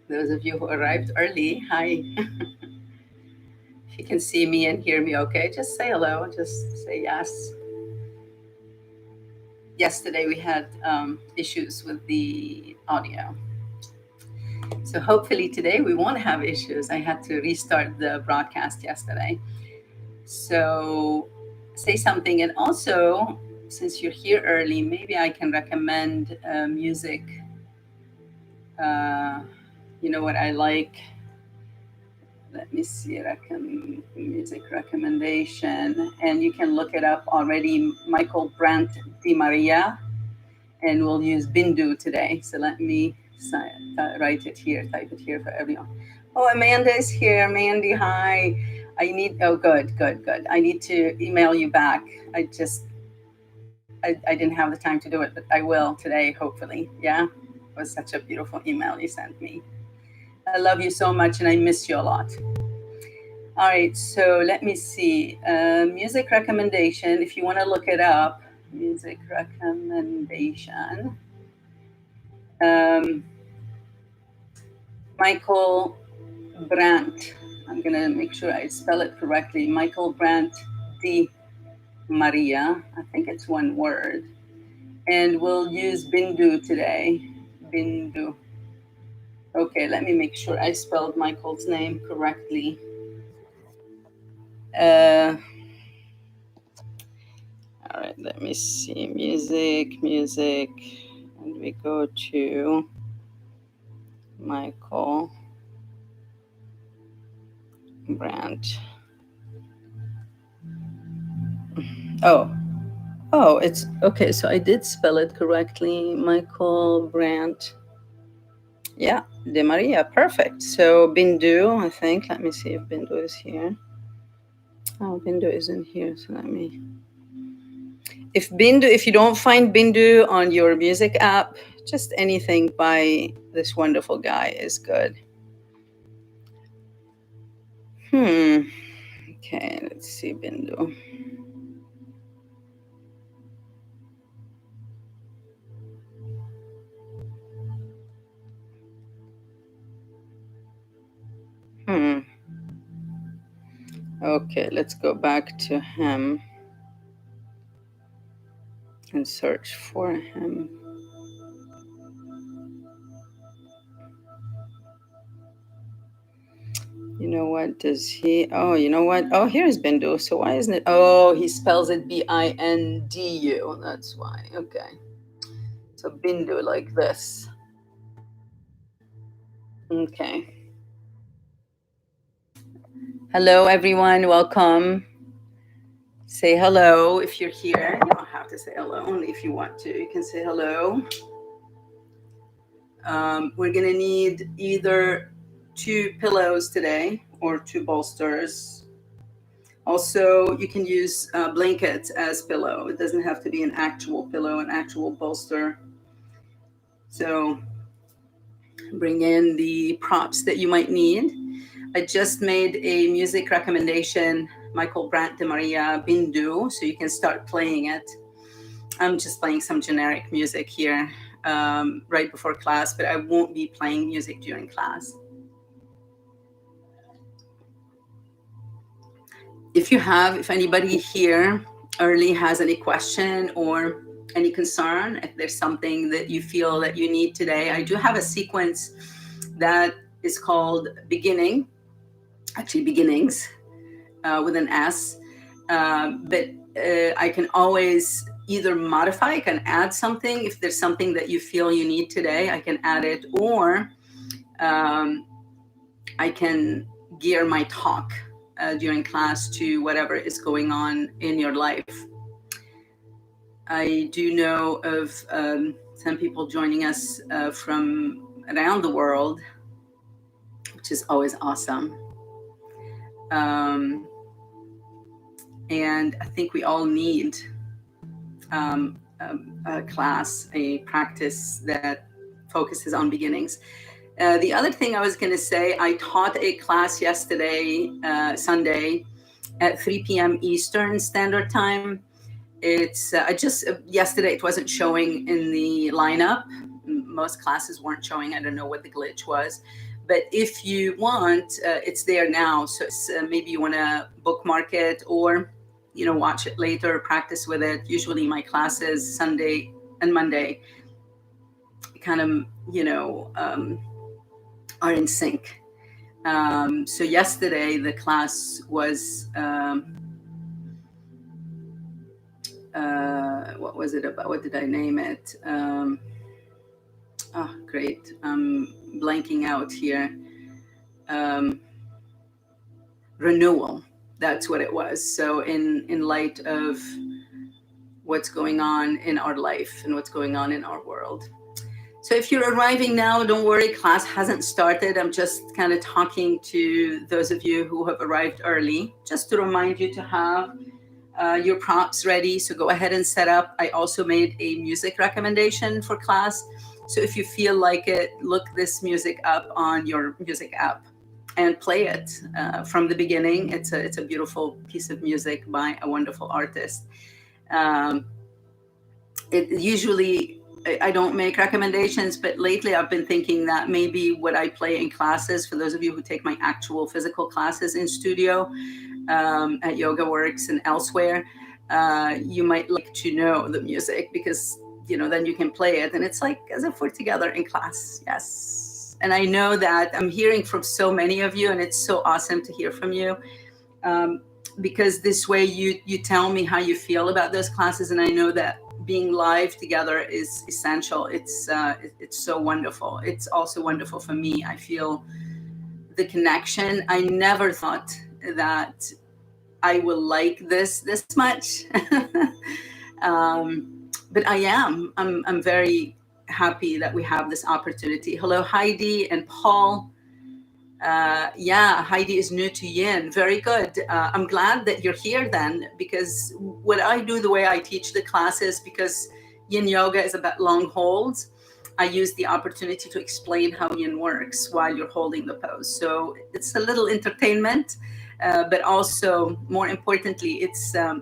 Those of you who arrived early, hi. If you can see me and hear me okay, just say hello, just say yes. Yesterday we had issues with the audio. So hopefully today we won't have issues. I had to restart the broadcast yesterday. So say something. And also, since you're here early, maybe I can recommend music. You know what I like? Let me see, music recommendation. And you can look it up already, Michael Brandt Di Maria. And we'll use Bindu today. So let me write it here, type it here for everyone. Oh, Amanda is here. Mandy, hi. Good. I need to email you back. I didn't have the time to do it, but I will today, hopefully. Yeah, it was such a beautiful email you sent me. I love you so much and I miss you a lot. All right, so let me see. Music recommendation, if you want to look it up, music recommendation. Michael Brandt. I'm going to make sure I spell it correctly. Michael Brandt Di Maria. I think it's one word. And we'll use Bindu today. Bindu. Okay, let me make sure I spelled Michael's name correctly. All right, let me see. Music. And we go to Michael Brandt. Oh, it's okay. So I did spell it correctly. Michael Brandt. Yeah, De Maria. Perfect. So Bindu, I think. Let me see if Bindu is here. Oh, Bindu isn't here. So let me. If you don't find Bindu on your music app, just anything by this wonderful guy is good. Okay, let's see Bindu. Okay, let's go back to him and search for him. You know what? Does he? Oh, you know what? Oh, here's Bindu. So why isn't it? Oh, he spells it Bindu. That's why. Okay. So Bindu like this. Okay. Hello, everyone. Welcome. Say hello if you're here. You don't have to say hello, only if you want to. You can say hello. We're going to need either 2 pillows today or 2 bolsters. Also, you can use blankets as pillow. It doesn't have to be an actual pillow, an actual bolster. So bring in the props that you might need. I just made a music recommendation, Michael Brandt de Maria Bindu, so you can start playing it. I'm just playing some generic music here right before class, but I won't be playing music during class. If anybody here early has any question or any concern, if there's something that you feel that you need today, I do have a sequence that is called beginnings with an S, but I can always either modify, I can add something. If there's something that you feel you need today, I can add it, or I can gear my talk during class to whatever is going on in your life. I do know of some people joining us from around the world, which is always awesome. Um, and I think we all need a class, a practice that focuses on beginnings. The other thing I was going to say, I taught a class yesterday, Sunday, at 3 p.m. Eastern Standard Time. It's I just yesterday it wasn't showing in the lineup. Most classes weren't showing. I don't know what the glitch was, but if you want, it's there now. So it's, maybe you want to bookmark it, or watch it later, practice with it. Usually my classes Sunday and Monday kind of are in sync. So yesterday the class was what was it about? What did I name it? Great. I'm blanking out here. Renewal. That's what it was. So in light of what's going on in our life and what's going on in our world. So if you're arriving now, don't worry, class hasn't started. I'm just kind of talking to those of you who have arrived early, just to remind you to have your props ready. So go ahead and set up. I also made a music recommendation for class. So if you feel like it, look this music up on your music app and play it from the beginning. It's a beautiful piece of music by a wonderful artist. It usually, I don't make recommendations, but lately I've been thinking that maybe what I play in classes, for those of you who take my actual physical classes in studio at Yoga Works and elsewhere, you might like to know the music, because then you can play it and it's like as if we're together in class. Yes. And I know that I'm hearing from so many of you, and it's so awesome to hear from you. Because this way you tell me how you feel about those classes, and I know that being live together is essential. It's so wonderful. It's also wonderful for me. I feel the connection. I never thought that I will like this much, but I am. I'm very happy that we have this opportunity. Hello, Heidi and Paul. Yeah, Heidi is new to Yin. Very good. I'm glad that you're here then, because what I do, the way I teach the classes, because Yin Yoga is about long holds, I use the opportunity to explain how Yin works while you're holding the pose. So it's a little entertainment, but also more importantly, it's to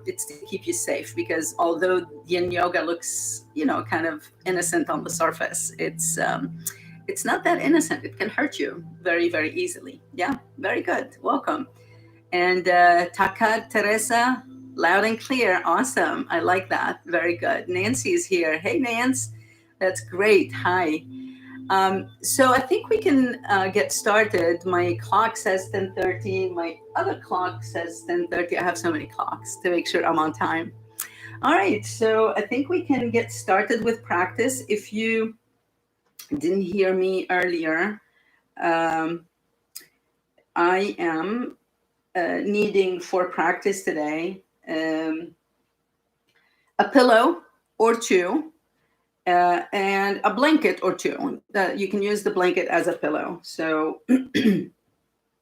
keep you safe, because although Yin Yoga looks, kind of innocent on the surface, it's not that innocent. It can hurt you very, very easily. Yeah, very good. Welcome. And Taka Teresa, loud and clear. Awesome. I like that. Very good. Nancy is here. Hey, Nance. That's great. Hi. So I think we can get started. My clock says 10:30. My other clock says 10:30. I have so many clocks to make sure I'm on time. All right. So I think we can get started with practice. If you didn't hear me earlier, I am needing for practice today a pillow or two and a blanket or two. You can use the blanket as a pillow, so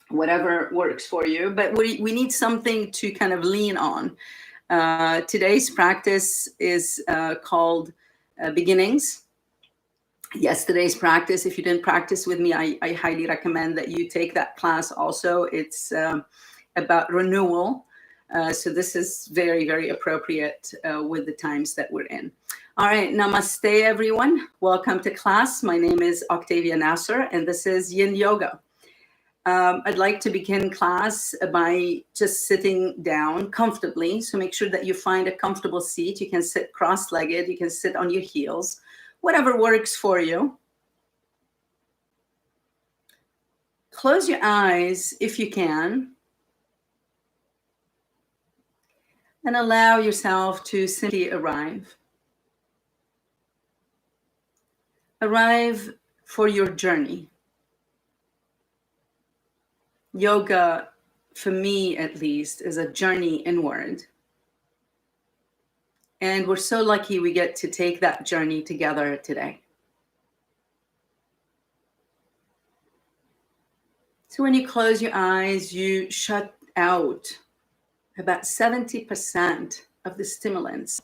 whatever works for you, but we need something to kind of lean on. Today's practice is called Beginnings. Yesterday's practice, if you didn't practice with me, I highly recommend that you take that class also. It's about renewal. So this is very, very appropriate with the times that we're in. All right, namaste, everyone. Welcome to class. My name is Octavia Nasr, and this is Yin Yoga. I'd like to begin class by just sitting down comfortably. So make sure that you find a comfortable seat. You can sit cross-legged. You can sit on your heels. Whatever works for you. Close your eyes if you can, and allow yourself to simply arrive. Arrive for your journey. Yoga, for me at least, is a journey inward. And we're so lucky we get to take that journey together today. So when you close your eyes, you shut out about 70% of the stimulants,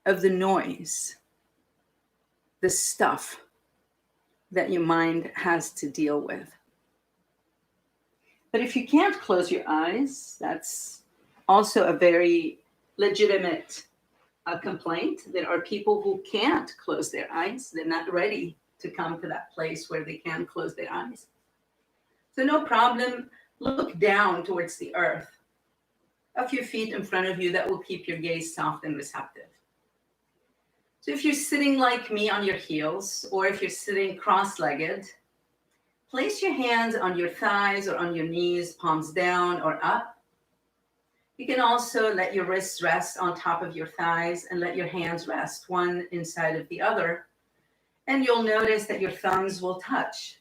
of the noise, the stuff that your mind has to deal with. But if you can't close your eyes, that's also a very legitimate complaint. There are people who can't close their eyes. They're not ready to come to that place where they can close their eyes. So no problem. Look down towards the earth, a few feet in front of you. That will keep your gaze soft and receptive. So if you're sitting like me on your heels, or if you're sitting cross-legged, place your hands on your thighs or on your knees, palms down or up. You can also let your wrists rest on top of your thighs and let your hands rest one inside of the other. And you'll notice that your thumbs will touch.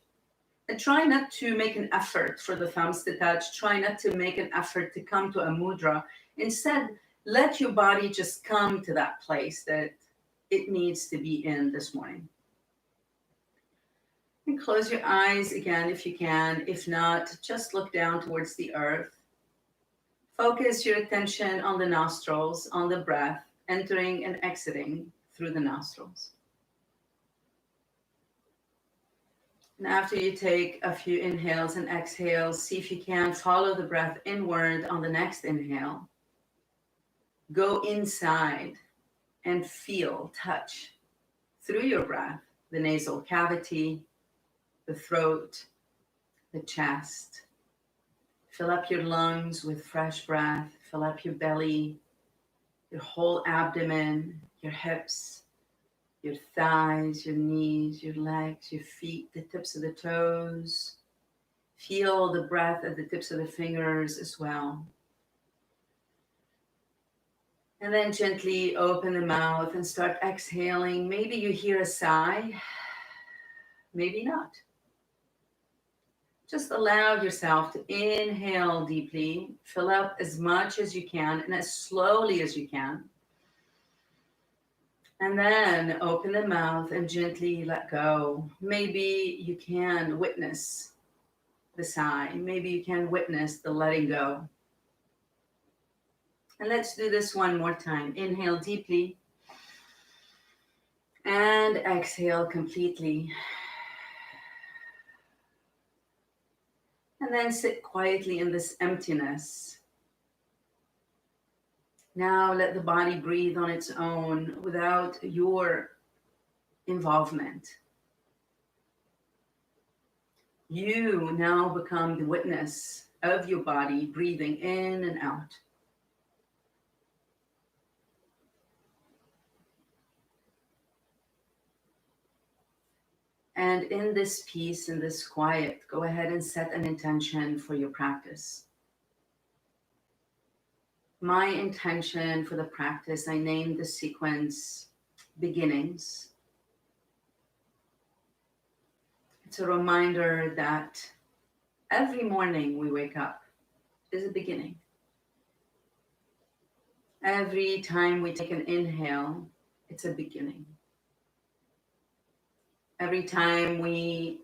And try not to make an effort for the thumbs to touch. Try not to make an effort to come to a mudra. Instead, let your body just come to that place that it needs to be in this morning. And close your eyes again if you can. If not, just look down towards the earth. Focus your attention on the nostrils, on the breath, entering and exiting through the nostrils. And after you take a few inhales and exhales, see if you can follow the breath inward on the next inhale. Go inside and feel, touch through your breath, the nasal cavity, the throat, the chest. Fill up your lungs with fresh breath. Fill up your belly, your whole abdomen, your hips, your thighs, your knees, your legs, your feet, the tips of the toes. Feel the breath at the tips of the fingers as well. And then gently open the mouth and start exhaling. Maybe you hear a sigh, maybe not. Just allow yourself to inhale deeply, fill up as much as you can and as slowly as you can. And then open the mouth and gently let go. Maybe you can witness the sigh. Maybe you can witness the letting go. And let's do this one more time. Inhale deeply and exhale completely. And then sit quietly in this emptiness. Now let the body breathe on its own without your involvement. You now become the witness of your body breathing in and out. And in this peace, in this quiet, go ahead and set an intention for your practice. My intention for the practice, I named the sequence Beginnings. It's a reminder that every morning we wake up is a beginning. Every time we take an inhale, it's a beginning. Every time we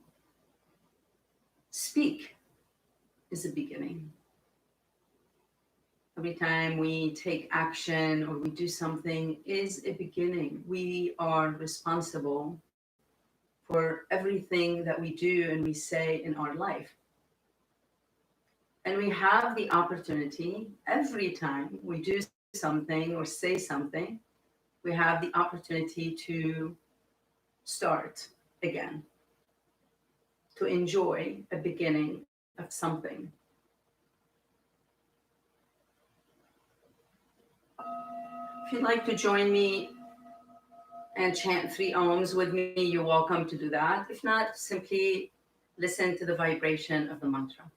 speak is a beginning. Every time we take action or we do something is a beginning. We are responsible for everything that we do and we say in our life. And we have the opportunity every time we do something or say something, we have the opportunity to start again, to enjoy a beginning of something. If you'd like to join me and chant 3 ohms with me, you're welcome to do that. If not, simply listen to the vibration of the mantra.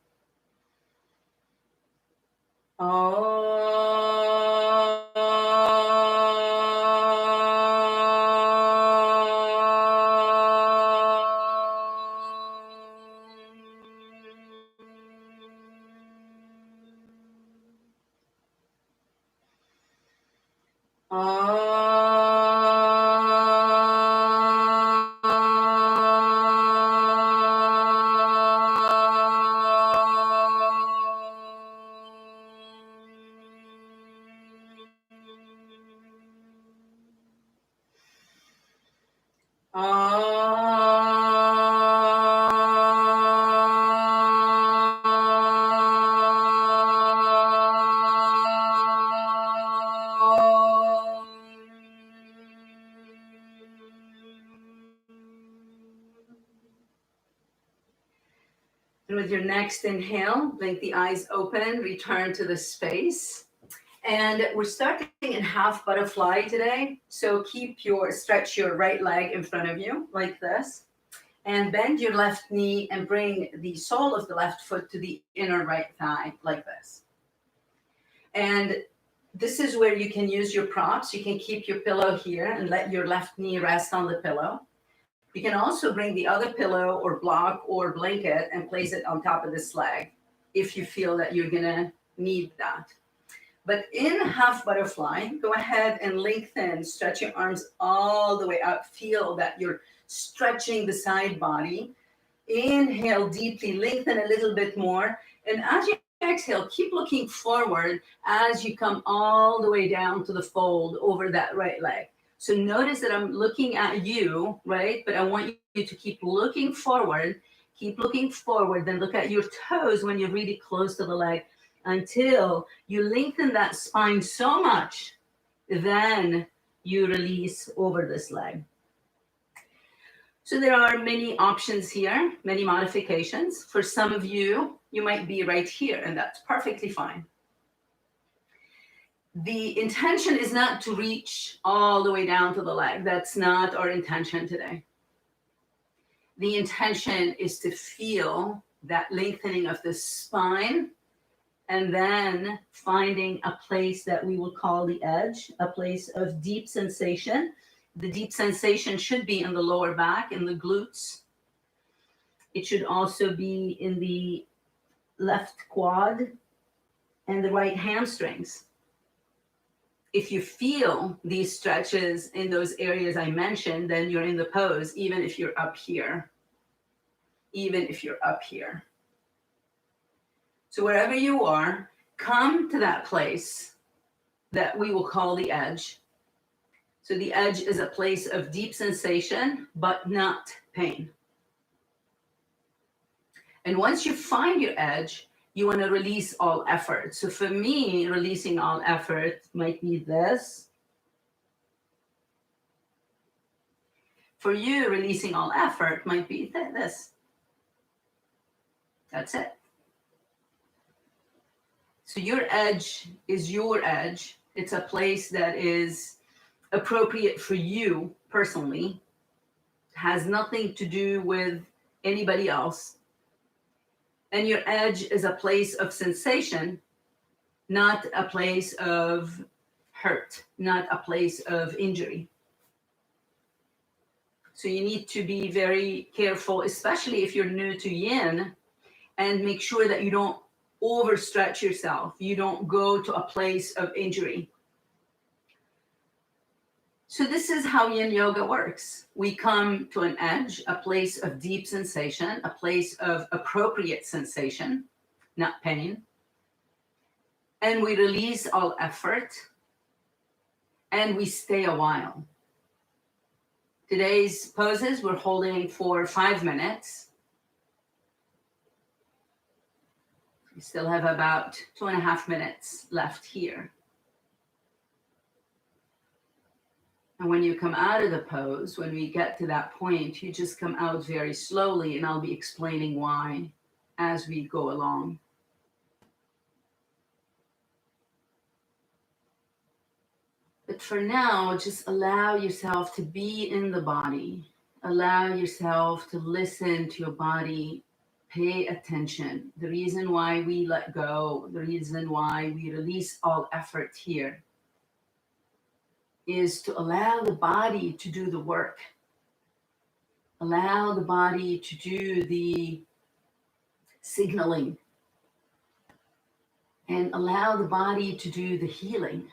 And with your next inhale, blink the eyes open, return to the space. And we're starting in half butterfly today. So stretch your right leg in front of you like this. And bend your left knee and bring the sole of the left foot to the inner right thigh like this. And this is where you can use your props. You can keep your pillow here and let your left knee rest on the pillow. You can also bring the other pillow or block or blanket and place it on top of this leg if you feel that you're gonna need that. But in half butterfly, go ahead and lengthen, stretch your arms all the way up. Feel that you're stretching the side body. Inhale deeply, lengthen a little bit more. And as you exhale, keep looking forward as you come all the way down to the fold over that right leg. So notice that I'm looking at you, right? But I want you to keep looking forward, then look at your toes when you're really close to the leg until you lengthen that spine so much, then you release over this leg. So there are many options here, many modifications. For some of you, you might be right here, and that's perfectly fine. The intention is not to reach all the way down to the leg. That's not our intention today. The intention is to feel that lengthening of the spine and then finding a place that we will call the edge, a place of deep sensation. The deep sensation should be in the lower back, in the glutes. It should also be in the left quad and the right hamstrings. If you feel these stretches in those areas I mentioned, then you're in the pose, even if you're up here. So wherever you are, come to that place that we will call the edge. So the edge is a place of deep sensation, but not pain. And once you find your edge, you want to release all effort. So for me, releasing all effort might be this. For you, releasing all effort might be this. That's it. So your edge is your edge. It's a place that is appropriate for you personally. It has nothing to do with anybody else. And your edge is a place of sensation, not a place of hurt, not a place of injury. So you need to be very careful, especially if you're new to Yin, and make sure that you don't overstretch yourself. You don't go to a place of injury. So this is how Yin Yoga works. We come to an edge, a place of deep sensation, a place of appropriate sensation, not pain. And we release all effort, and we stay a while. Today's poses we're holding for 5 minutes. We still have about 2.5 minutes left here. And when you come out of the pose, when we get to that point, you just come out very slowly, and I'll be explaining why as we go along. But for now, just allow yourself to be in the body. Allow yourself to listen to your body. Pay attention. The reason why we let go, the reason why we release all effort here is to allow the body to do the work. Allow the body to do the signaling. And allow the body to do the healing.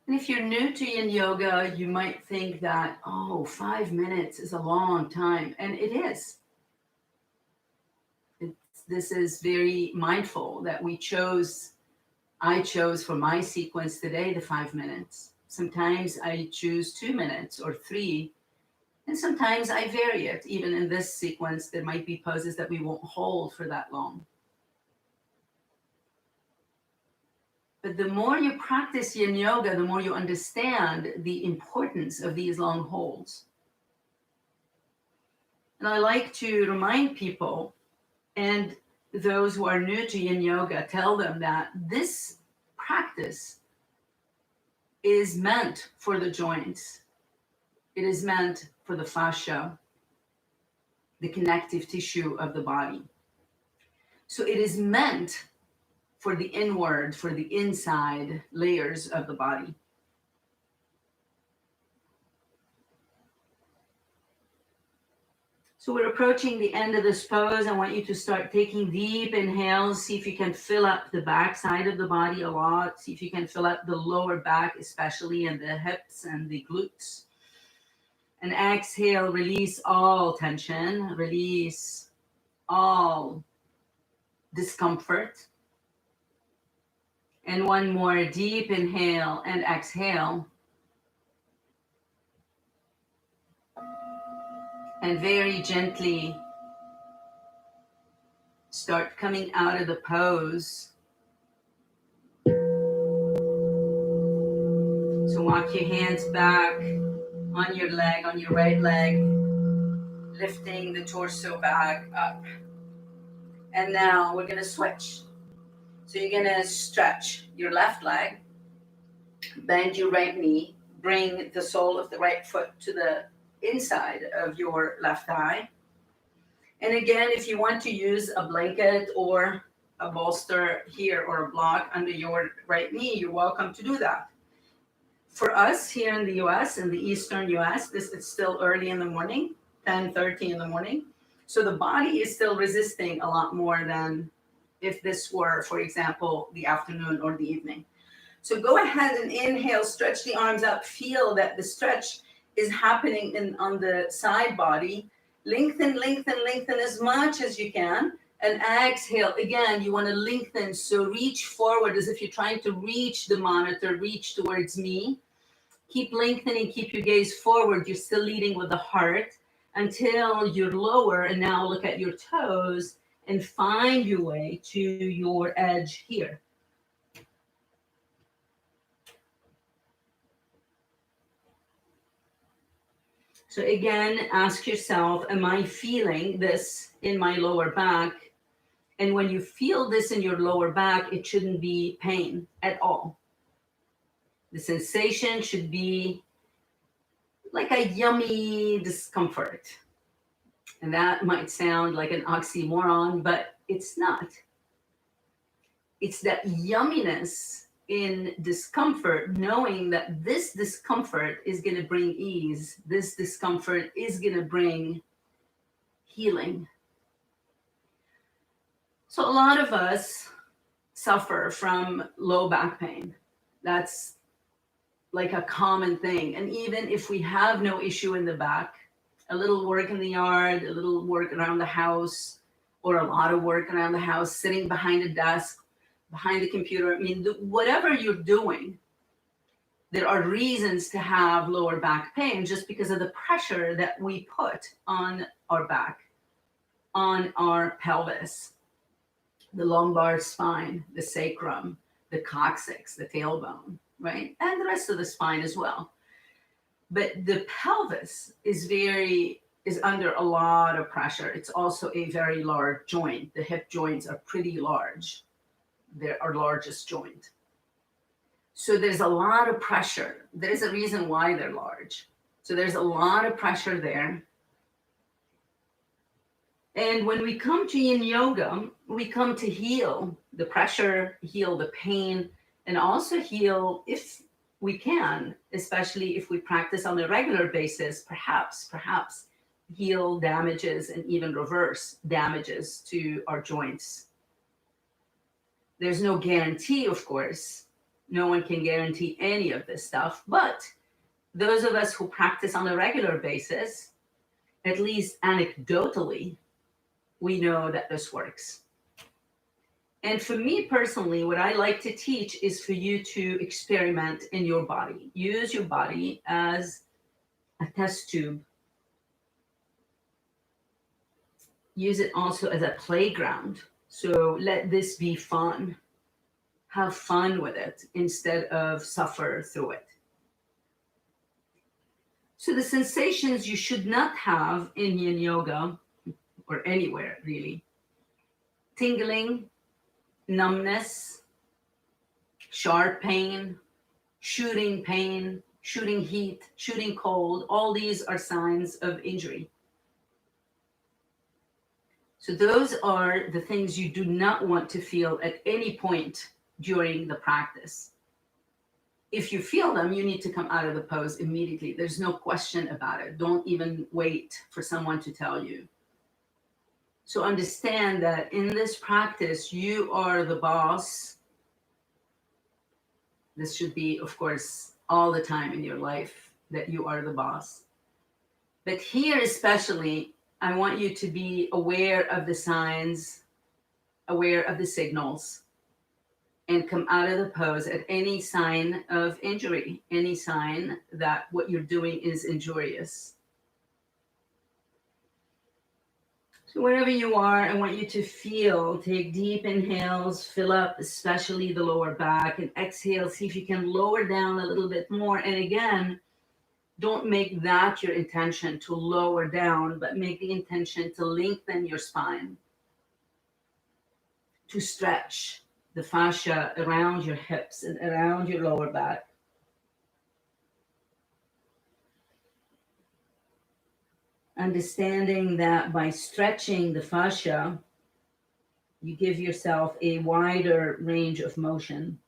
And if you're new to Yin Yoga, you might think that, oh, 5 minutes is a long time. And it is. This is very mindful that I chose for my sequence today the 5 minutes. Sometimes I choose 2 minutes or 3, and sometimes I vary it. Even in this sequence, there might be poses that we won't hold for that long. But the more you practice Yin Yoga, the more you understand the importance of these long holds. And I like to remind people, and those who are new to Yin Yoga, tell them that this practice is meant for the joints. It is meant for the fascia, the connective tissue of the body. So it is meant for the inward, for the inside layers of the body. So we're approaching the end of this pose. I want you to start taking deep inhales. See if you can fill up the back side of the body a lot. See if you can fill up the lower back, especially in the hips and the glutes. And exhale, release all tension, release all discomfort. And one more deep inhale and exhale. And very gently start coming out of the pose. So walk your hands back on your leg, on your right leg, lifting the torso back up. And now we're going to switch. So you're going to stretch your left leg, bend your right knee, bring the sole of the right foot to the inside of your left thigh. And again, if you want to use a blanket or a bolster here or a block under your right knee, you're welcome to do that. For us here in the US, in the Eastern US, this is still early in the morning, 10:30 in the morning. So the body is still resisting a lot more than if this were, for example, the afternoon or the evening. So go ahead and inhale, stretch the arms up, feel that the stretch is happening on the side body. Lengthen, lengthen, lengthen as much as you can. And exhale, again, you want to lengthen. So reach forward as if you're trying to reach the monitor, reach towards me. Keep lengthening, keep your gaze forward. You're still leading with the heart until you're lower. And now look at your toes and find your way to your edge here. So again, ask yourself, am I feeling this in my lower back? And when you feel this in your lower back, it shouldn't be pain at all. The sensation should be like a yummy discomfort. And that might sound like an oxymoron, but it's not. It's that yumminess in discomfort, knowing that this discomfort is going to bring ease. This discomfort is going to bring healing. So a lot of us suffer from low back pain. That's like a common thing. And even if we have no issue in the back, a little work in the yard, a little work around the house, or a lot of work around the house, sitting behind a desk, behind the computer, I mean, whatever you're doing, there are reasons to have lower back pain just because of the pressure that we put on our back, on our pelvis, the lumbar spine, the sacrum, the coccyx, the tailbone, right? And the rest of the spine as well. But the pelvis is under a lot of pressure. It's also a very large joint. The hip joints are pretty large. They're our largest joint. So there's a lot of pressure. There's a reason why they're large. So there's a lot of pressure there. And when we come to Yin Yoga, we come to heal the pressure, heal the pain, and also heal, if we can, especially if we practice on a regular basis, perhaps heal damages and even reverse damages to our joints. There's no guarantee, of course, No one can guarantee any of this stuff, but those of us who practice on a regular basis, at least anecdotally, we know that this works. And for me personally, what I like to teach is for you to experiment in your body. Use your body as a test tube. Use it also as a playground. So let this be fun. Have fun with it instead of suffer through it. So the sensations you should not have in Yin Yoga, or anywhere really: tingling, numbness, sharp pain, shooting heat, shooting cold. All these are signs of injury. So those are the things you do not want to feel at any point during the practice. If you feel them, you need to come out of the pose immediately. There's no question about it. Don't even wait for someone to tell you. So understand that in this practice, you are the boss. This should be, of course, all the time in your life, that you are the boss. But here especially, I want you to be aware of the signs, aware of the signals, and come out of the pose at any sign of injury, any sign that what you're doing is injurious. So wherever you are, I want you to feel, take deep inhales, fill up especially the lower back, and exhale, see if you can lower down a little bit more. And again, don't make that your intention to lower down, but make the intention to lengthen your spine, to stretch the fascia around your hips and around your lower back. Understanding that by stretching the fascia, you give yourself a wider range of motion.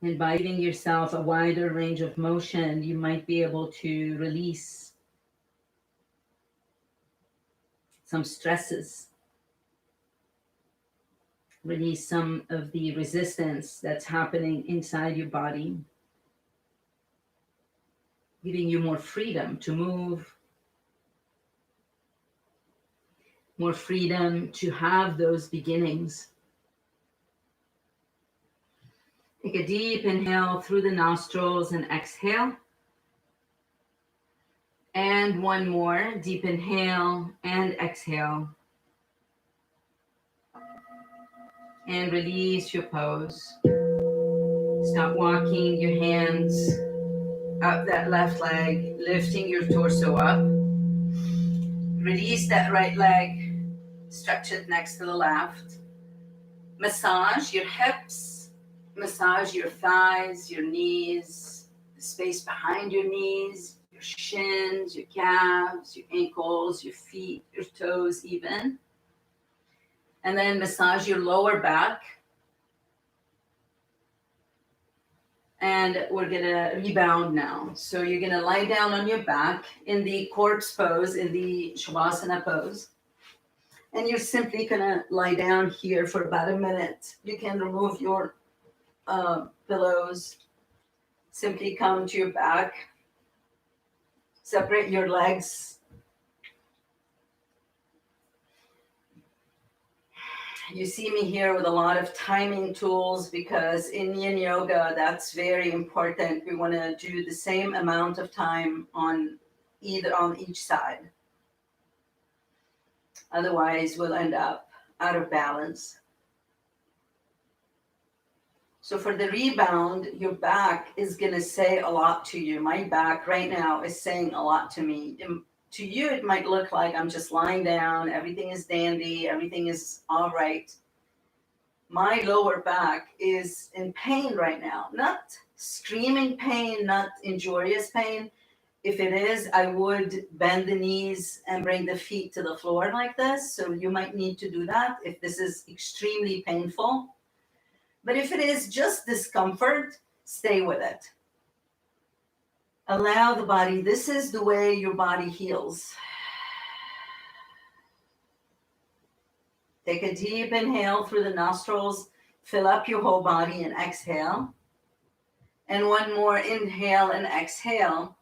And by giving yourself a wider range of motion, you might be able to release some stresses, release some of the resistance that's happening inside your body, giving you more freedom to move, more freedom to have those beginnings. Take a deep inhale through the nostrils and exhale. And one more deep inhale and exhale. And release your pose. Stop walking your hands up that left leg, lifting your torso up. Release that right leg, stretch it next to the left. Massage your hips, massage your thighs, your knees, the space behind your knees, your shins, your calves, your ankles, your feet, your toes even. And then massage your lower back. And we're gonna rebound now. So you're gonna lie down on your back in the corpse pose, in the Shavasana pose. And you're simply gonna lie down here for about a minute. You can remove your pillows. Simply come to your back. Separate your legs. You see me here with a lot of timing tools because in Yin Yoga, that's very important. We want to do the same amount of time on each side. Otherwise, we'll end up out of balance. So for the rebound, your back is going to say a lot to you. My back right now is saying a lot to me. To you, it might look like I'm just lying down, everything is dandy, everything is all right. My lower back is in pain right now, not screaming pain, not injurious pain. If it is, I would bend the knees and bring the feet to the floor like this. So you might need to do that if this is extremely painful. But if it is just discomfort, stay with it. Allow the body, this is the way your body heals. Take a deep inhale through the nostrils. Fill up your whole body and exhale. And one more inhale and exhale.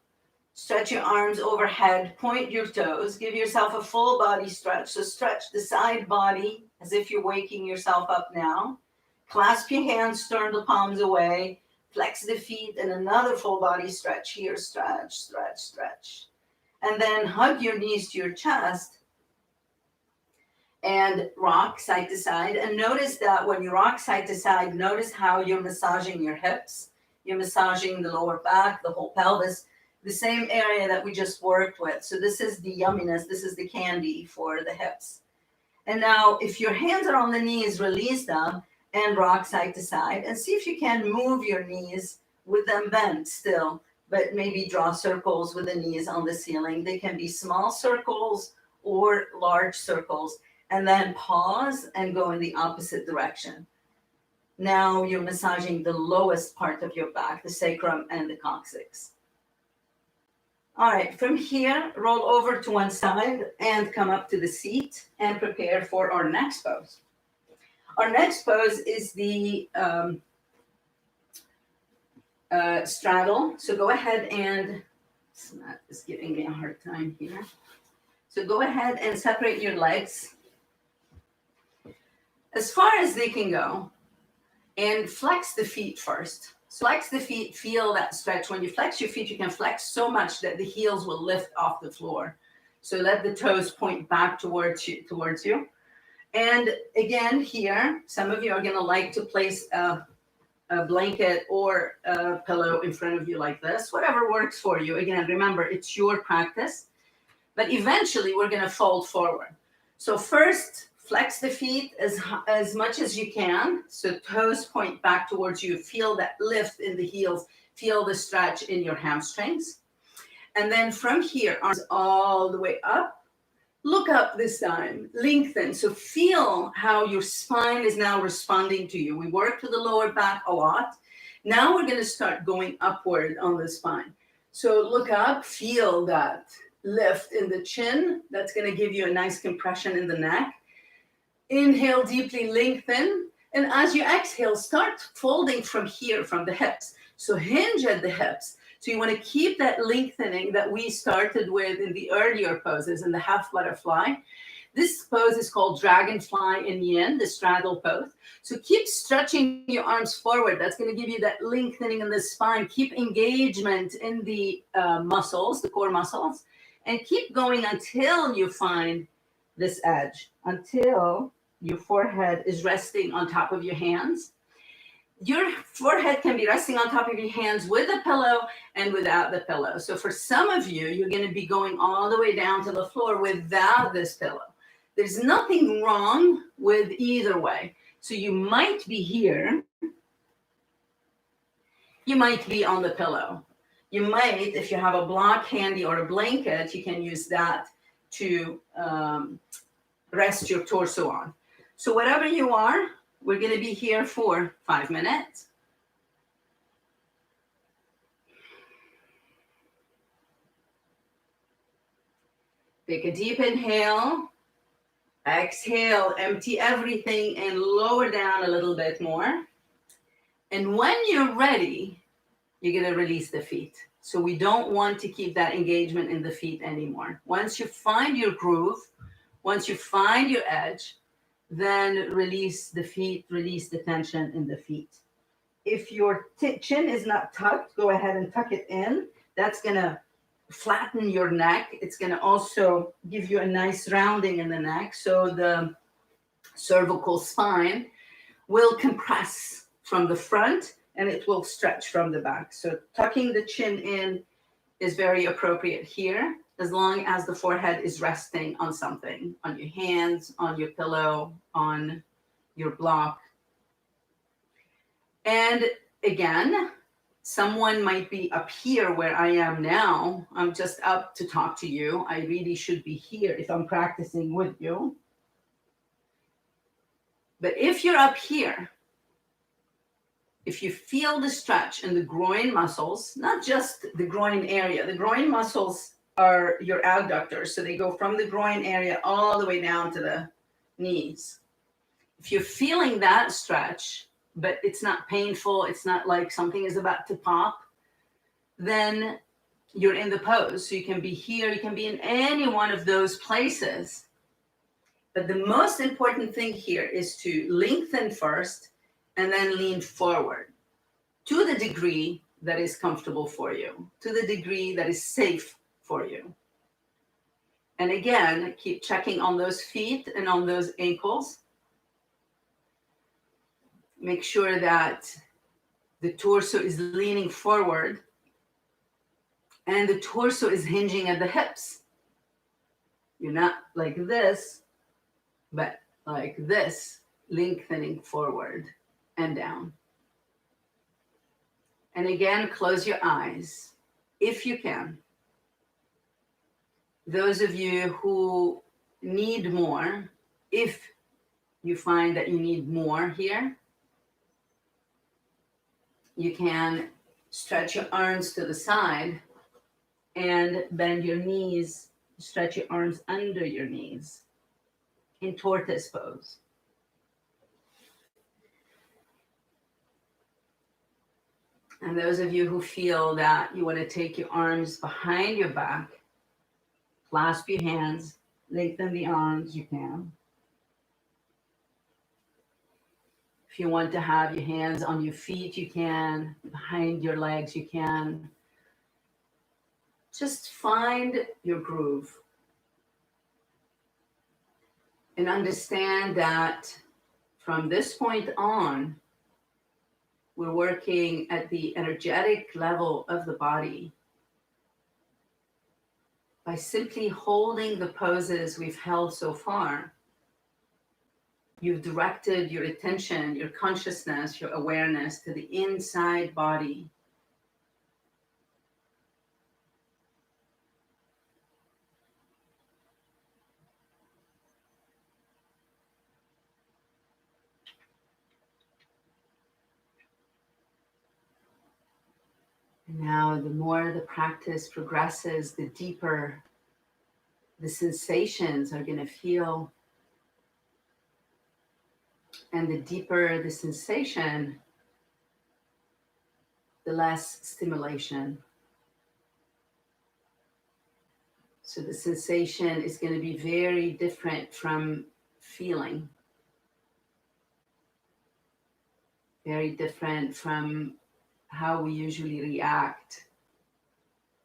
Stretch your arms overhead, point your toes, give yourself a full body stretch. So stretch the side body as if you're waking yourself up now. Clasp your hands, turn the palms away, flex the feet, and another full body stretch here. Stretch, stretch, stretch. And then hug your knees to your chest and rock side to side. And notice that when you rock side to side, notice how you're massaging your hips. You're massaging the lower back, the whole pelvis, the same area that we just worked with. So this is the yumminess, this is the candy for the hips. And now if your hands are on the knees, release them and rock side to side and see if you can move your knees with them bent still, but maybe draw circles with the knees on the ceiling. They can be small circles or large circles, and then pause and go in the opposite direction. Now you're massaging the lowest part of your back, the sacrum and the coccyx. All right, from here, roll over to one side and come up to the seat and prepare for our next pose. Our next pose is the straddle. So go ahead and, Matt is giving me a hard time here. So go ahead and separate your legs as far as they can go and flex the feet first. Flex the feet, feel that stretch. When you flex your feet, you can flex so much that the heels will lift off the floor. So let the toes point back towards you. And again, here, some of you are gonna like to place a blanket or a pillow in front of you like this, whatever works for you. Again, remember, it's your practice, but eventually we're gonna fold forward. So first, flex the feet as much as you can. So toes point back towards you. Feel that lift in the heels. Feel the stretch in your hamstrings. And then from here, arms all the way up. Look up this time. Lengthen. So feel how your spine is now responding to you. We worked with the lower back a lot. Now we're going to start going upward on the spine. So look up. Feel that lift in the chin. That's going to give you a nice compression in the neck. Inhale deeply, lengthen. And as you exhale, start folding from here, from the hips. So hinge at the hips. So you want to keep that lengthening that we started with in the earlier poses, in the half butterfly. This pose is called dragonfly in yin, the straddle pose. So keep stretching your arms forward. That's going to give you that lengthening in the spine. Keep engagement in the muscles, the core muscles. And keep going until you find this edge, until your forehead is resting on top of your hands. Your forehead can be resting on top of your hands with a pillow and without the pillow. So for some of you, you're going to be going all the way down to the floor without this pillow. There's nothing wrong with either way. So you might be here. You might be on the pillow. You might, if you have a block handy or a blanket, you can use that to rest your torso on. So whatever you are, we're going to be here for 5 minutes. Take a deep inhale. Exhale, empty everything and lower down a little bit more. And when you're ready, you're going to release the feet. So we don't want to keep that engagement in the feet anymore. Once you find your groove, once you find your edge, then release the feet, release the tension in the feet. If your chin is not tucked, go ahead and tuck it in. That's going to flatten your neck. It's going to also give you a nice rounding in the neck. So the cervical spine will compress from the front and it will stretch from the back. So tucking the chin in is very appropriate here, as long as the forehead is resting on something, on your hands, on your pillow, on your block. And again, someone might be up here where I am now. I'm just up to talk to you. I really should be here if I'm practicing with you. But if you're up here, if you feel the stretch in the groin muscles, not just the groin area, the groin muscles are your adductors. So they go from the groin area all the way down to the knees. If you're feeling that stretch, but it's not painful, it's not like something is about to pop, then you're in the pose. So you can be here, you can be in any one of those places. But the most important thing here is to lengthen first and then lean forward to the degree that is comfortable for you, to the degree that is safe for you. And again, keep checking on those feet and on those ankles. Make sure that the torso is leaning forward and the torso is hinging at the hips. You're not like this, but like this, lengthening forward and down. And again, close your eyes if you can. Those of you who need more, if you find that you need more here, you can stretch your arms to the side and bend your knees, stretch your arms under your knees in tortoise pose. And those of you who feel that you want to take your arms behind your back, clasp your hands, lengthen the arms, you can. If you want to have your hands on your feet, you can. Behind your legs, you can. Just find your groove. And understand that from this point on, we're working at the energetic level of the body by simply holding the poses we've held so far. You've directed your attention, your consciousness, your awareness to the inside body. And now, the more the practice progresses, the deeper the sensations are going to feel. And the deeper the sensation, the less stimulation. So the sensation is going to be very different from feeling. Very different from how we usually react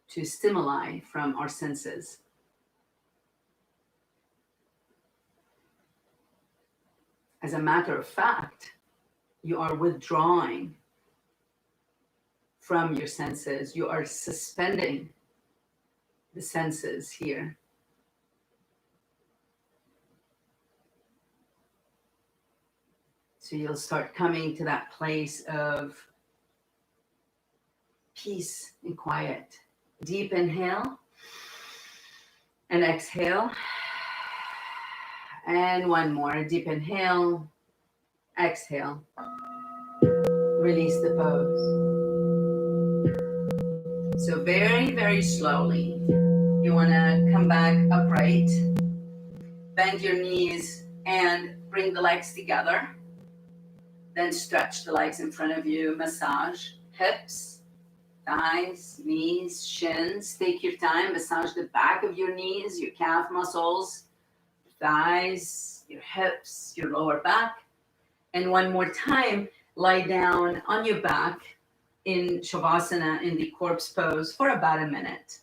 to stimuli from our senses. As a matter of fact, you are withdrawing from your senses. You are suspending the senses here. So you'll start coming to that place of peace and quiet. Deep inhale and exhale. And one more. Deep inhale, exhale. Release the pose. So very, very slowly, you want to come back upright, bend your knees and bring the legs together. Then stretch the legs in front of you, massage hips, thighs, knees, shins. Take your time, massage the back of your knees, your calf muscles, thighs, your hips, your lower back. And one more time, lie down on your back in Shavasana, in the corpse pose, for about a minute.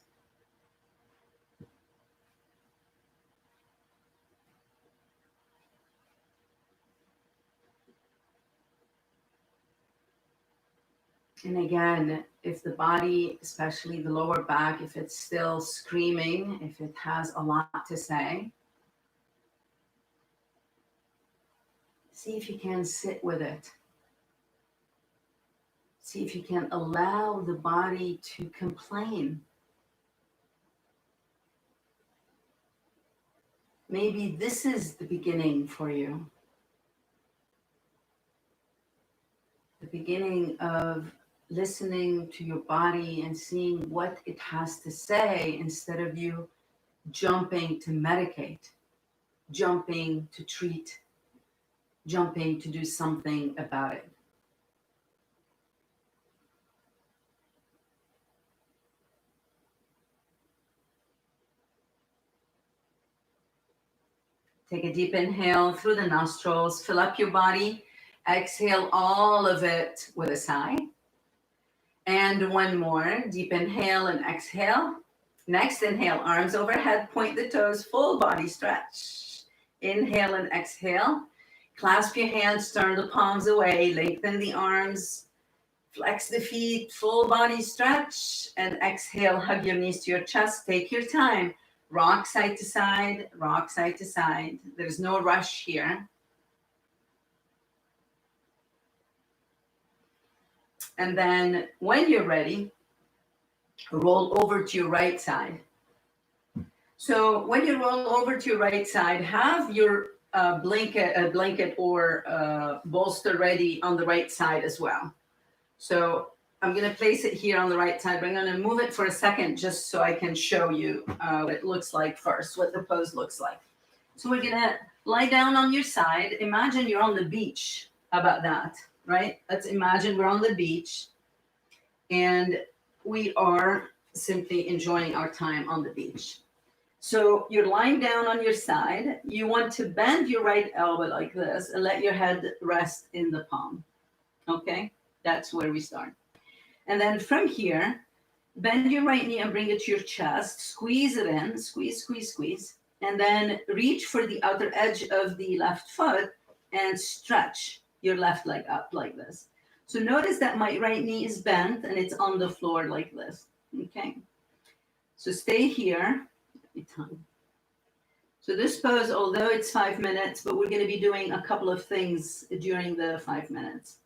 And again, if the body, especially the lower back, if it's still screaming, if it has a lot to say, see if you can sit with it. See if you can allow the body to complain. Maybe this is the beginning for you. The beginning of listening to your body and seeing what it has to say instead of you jumping to medicate, jumping to treat, jumping to do something about it. Take a deep inhale through the nostrils, fill up your body. Exhale all of it with a sigh. And one more, deep inhale and exhale. Next inhale, arms overhead, point the toes, full body stretch. Inhale and exhale. Clasp your hands, turn the palms away, lengthen the arms, flex the feet, full body stretch. And exhale, hug your knees to your chest, take your time. Rock side to side, rock side to side. There's no rush here. And then when you're ready, roll over to your right side. So when you roll over to your right side, have your blanket or bolster ready on the right side as well. So I'm going to place it here on the right side, but I'm going to move it for a second just so I can show you what it looks like first, what the pose looks like. So we're going to lie down on your side. Imagine you're on the beach. How about that, right? Let's imagine we're on the beach and we are simply enjoying our time on the beach. So you're lying down on your side. You want to bend your right elbow like this and let your head rest in the palm. Okay, that's where we start. And then from here, bend your right knee and bring it to your chest. Squeeze it in, squeeze, squeeze, squeeze. And then reach for the outer edge of the left foot and stretch your left leg up like this. So notice that my right knee is bent and it's on the floor like this. Okay. So stay here. So this pose, although it's 5 minutes, but we're going to be doing a couple of things during the 5 minutes.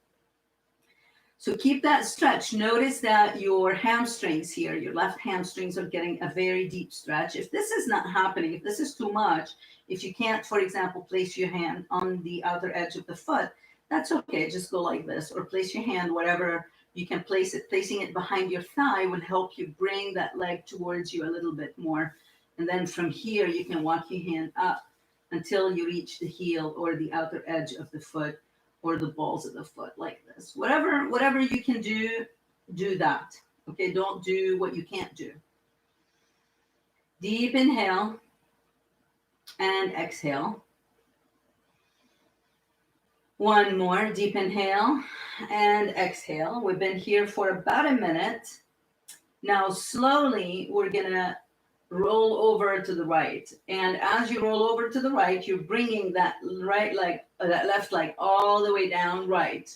So keep that stretch. Notice that your hamstrings here, your left hamstrings are getting a very deep stretch. If this is not happening, if this is too much, if you can't, for example, place your hand on the outer edge of the foot, that's okay. Just go like this or place your hand wherever you can place it. Placing it behind your thigh will help you bring that leg towards you a little bit more. And then from here, you can walk your hand up until you reach the heel or the outer edge of the foot or the balls of the foot like this. Whatever you can do, do that. Okay, don't do what you can't do. Deep inhale and exhale. One more, deep inhale and exhale. We've been here for about a minute. Now slowly, we're gonna roll over to the right. And as you roll over to the right, you're bringing that right leg, that left leg all the way down right.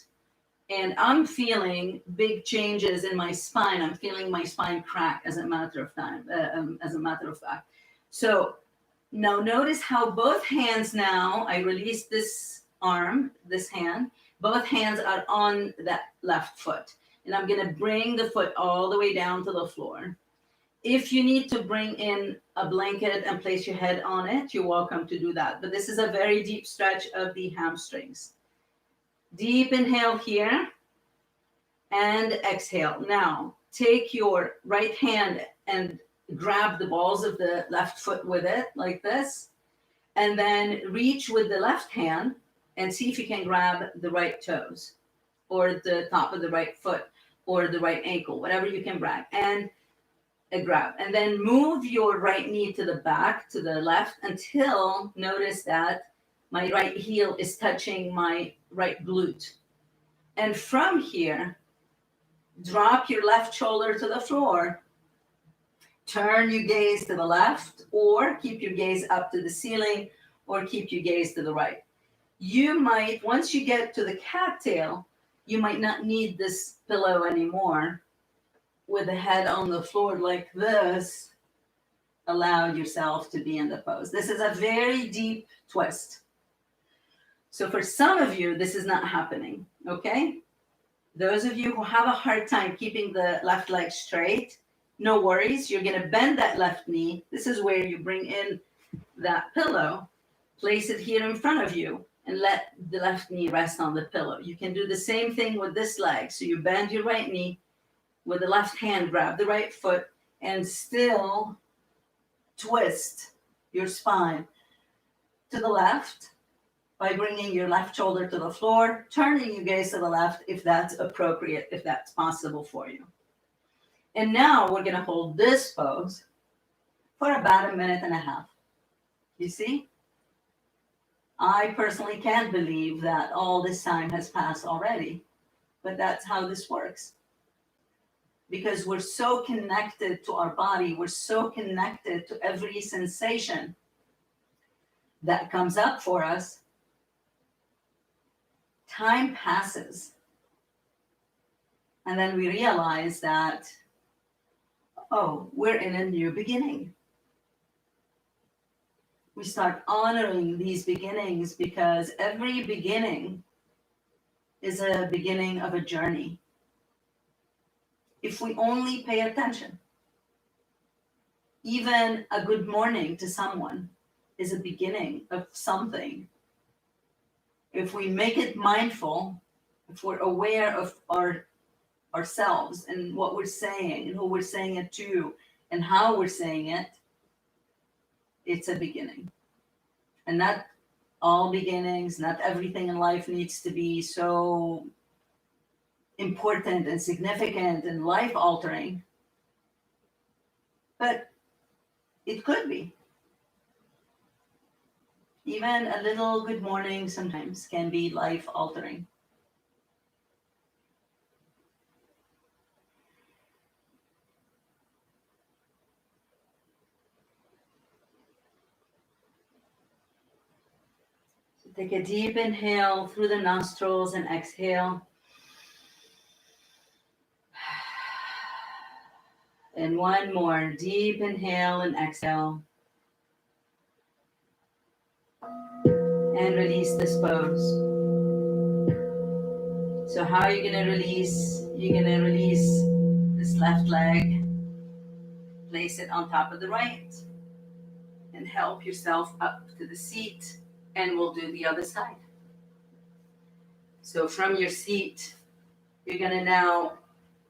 And I'm feeling big changes in my spine. I'm feeling my spine crack as a matter of fact. So now notice how both hands now, I release this arm, this hand, both hands are on that left foot. And I'm gonna bring the foot all the way down to the floor. If you need to bring in a blanket and place your head on it, you're welcome to do that. But this is a very deep stretch of the hamstrings. Deep inhale here and exhale. Now, take your right hand and grab the balls of the left foot with it like this. And then reach with the left hand and see if you can grab the right toes or the top of the right foot or the right ankle, whatever you can grab. And a grab, and then move your right knee to the back, to the left, until notice that my right heel is touching my right glute. And from here, drop your left shoulder to the floor. Turn your gaze to the left, or keep your gaze up to the ceiling, or keep your gaze to the right. You might, once you get to the cattail, you might not need this pillow anymore. With the head on the floor like this, allow yourself to be in the pose. This is a very deep twist. So for some of you, this is not happening, okay? Those of you who have a hard time keeping the left leg straight, no worries. You're gonna bend that left knee. This is where you bring in that pillow, place it here in front of you, and let the left knee rest on the pillow. You can do the same thing with this leg. So you bend your right knee, with the left hand, grab the right foot and still twist your spine to the left by bringing your left shoulder to the floor, turning your gaze to the left if that's appropriate, if that's possible for you. And now we're going to hold this pose for about 1.5 minutes. You see? I personally can't believe that all this time has passed already, but that's how this works. Because we're so connected to our body, we're so connected to every sensation that comes up for us. Time passes. And then we realize that, oh, we're in a new beginning. We start honoring these beginnings because every beginning is a beginning of a journey. If we only pay attention, even a good morning to someone is a beginning of something. If we make it mindful, if we're aware of ourselves and what we're saying and who we're saying it to and how we're saying it, it's a beginning. And not all beginnings, not everything in life needs to be so important and significant and life-altering, but it could be. Even a little good morning sometimes can be life-altering. So take a deep inhale through the nostrils and exhale. And one more deep inhale and exhale. And release this pose. So how are you going to release? You're going to release this left leg. Place it on top of the right. And help yourself up to the seat. And we'll do the other side. So from your seat, you're going to now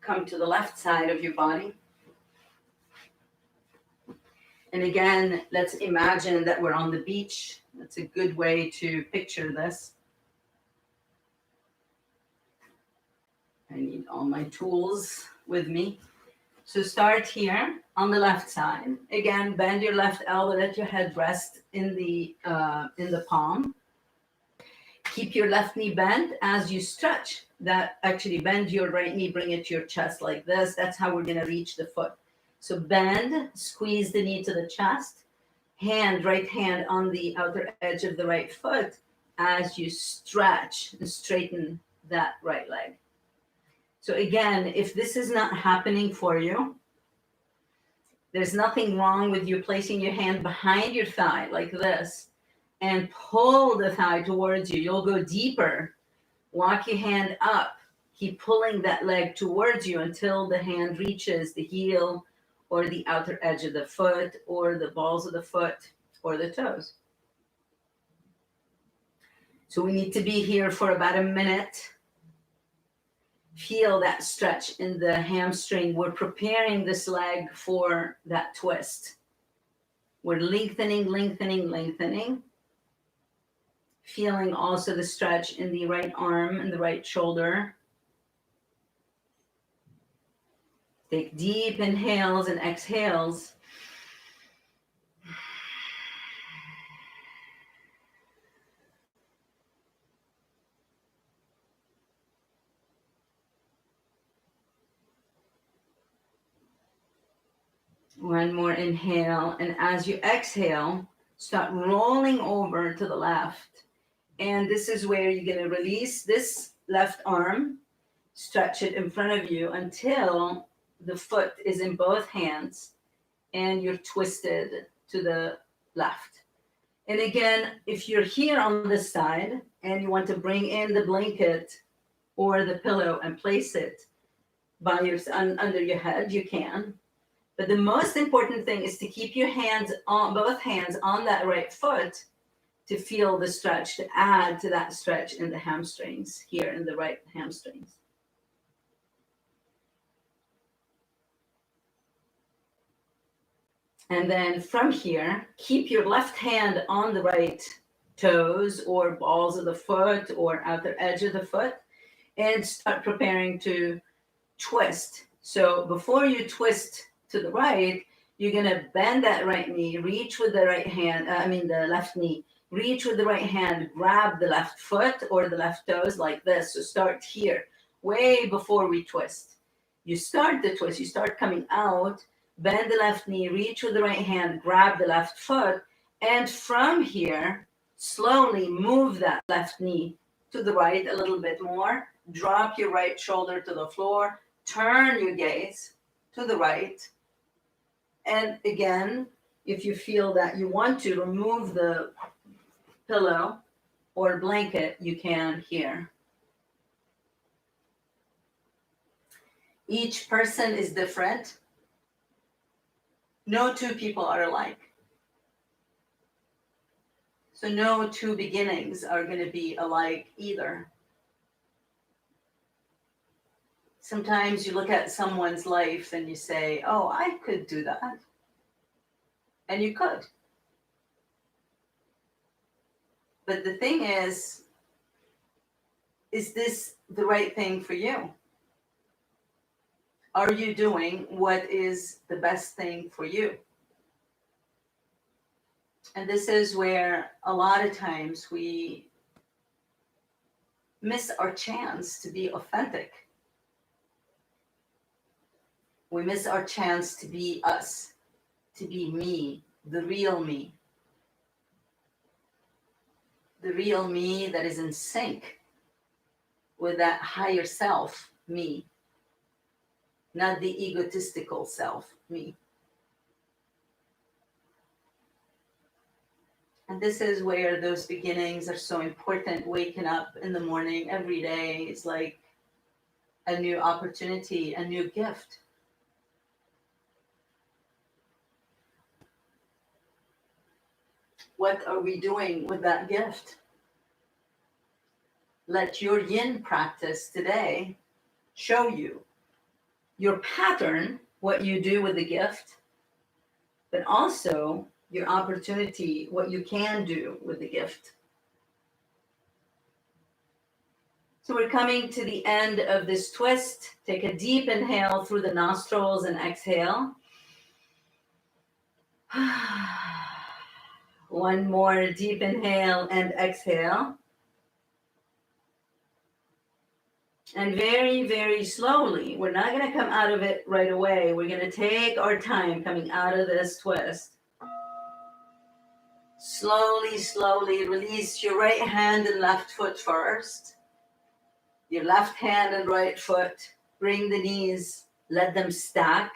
come to the left side of your body. And again, let's imagine that we're on the beach. That's a good way to picture this. I need all my tools with me. So start here on the left side. Again, bend your left elbow, let your head rest in the palm. Keep your left knee bent as you stretch. That actually bend your right knee, bring it to your chest like this. That's how we're going to reach the foot. So bend, squeeze the knee to the chest, right hand on the outer edge of the right foot as you stretch and straighten that right leg. So again, if this is not happening for you, there's nothing wrong with you placing your hand behind your thigh like this and pull the thigh towards you. You'll go deeper. Walk your hand up. Keep pulling that leg towards you until the hand reaches the heel or the outer edge of the foot, or the balls of the foot, or the toes. So we need to be here for about 1 minute. Feel that stretch in the hamstring. We're preparing this leg for that twist. We're lengthening. Feeling also the stretch in the right arm and the right shoulder. Take deep inhales and exhales. One more inhale. And as you exhale, start rolling over to the left. And this is where you're going to release this left arm, stretch it in front of you until the foot is in both hands and you're twisted to the left. And again, if you're here on this side and you want to bring in the blanket or the pillow and place it by under your head, you can. But the most important thing is to keep your hands on both hands on that right foot to feel the stretch, to add to that stretch in the hamstrings, here in the right hamstrings. And then from here, keep your left hand on the right toes or balls of the foot or outer edge of the foot, and start preparing to twist. So before you twist to the right, you're going to bend that right knee, reach with the right hand, the left knee, reach with the right hand, grab the left foot or the left toes like this. So start here, way before we twist. You start the twist, you start coming out, bend the left knee, reach with the right hand, grab the left foot, and from here, slowly move that left knee to the right a little bit more. Drop your right shoulder to the floor, turn your gaze to the right. And again, if you feel that you want to remove the pillow or blanket, you can here. Each person is different. No two people are alike. So no two beginnings are going to be alike either. Sometimes you look at someone's life and you say, oh, I could do that. And you could. But the thing is this the right thing for you? Are you doing what is the best thing for you? And this is where a lot of times we miss our chance to be authentic. We miss our chance to be us, to be me, the real me. The real me that is in sync with that higher self, me. Not the egotistical self, me. And this is where those beginnings are so important. Waking up in the morning every day is like a new opportunity, a new gift. What are we doing with that gift? Let your yin practice today show you your pattern, what you do with the gift, but also your opportunity, what you can do with the gift. So we're coming to the end of this twist. Take a deep inhale through the nostrils and exhale. One more deep inhale and exhale. And very, very slowly, we're not going to come out of it right away. We're going to take our time coming out of this twist. Slowly, slowly release your right hand and left foot first. Your left hand and right foot. Bring the knees, let them stack.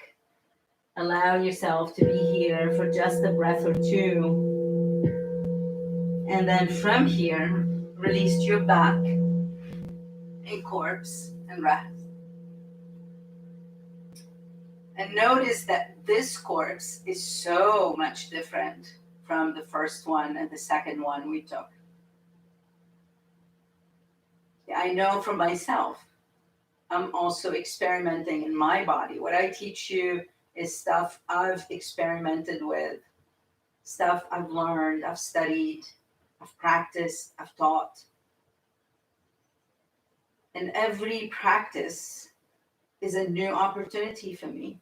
Allow yourself to be here for just a breath or two. And then from here, release your back in corpse and rest. And notice that this corpse is so much different from the first one and the second one we took. I know for myself, I'm also experimenting in my body. What I teach you is stuff I've experimented with, stuff I've learned, I've studied, I've practiced, I've taught. And every practice is a new opportunity for me,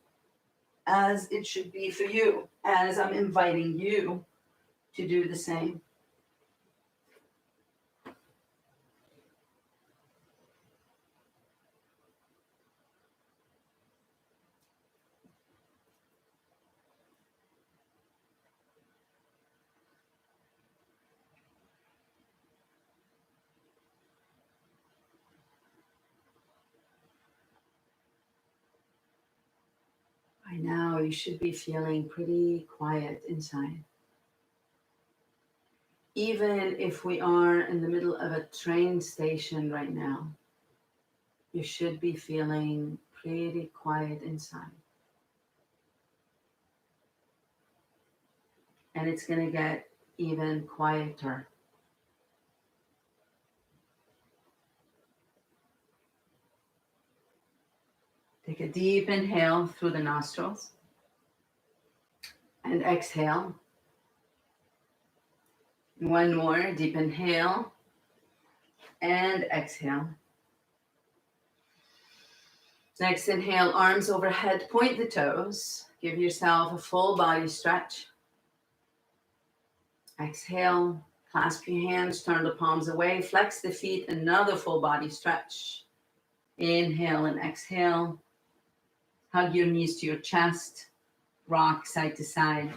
as it should be for you, as I'm inviting you to do the same. By now, you should be feeling pretty quiet inside. Even if we are in the middle of a train station right now, you should be feeling pretty quiet inside. And it's going to get even quieter. Take a deep inhale through the nostrils and exhale. One more, deep inhale and exhale. Next inhale, arms overhead, point the toes. Give yourself a full body stretch. Exhale, clasp your hands, turn the palms away, flex the feet, another full body stretch. Inhale and exhale. Hug your knees to your chest, rock side to side.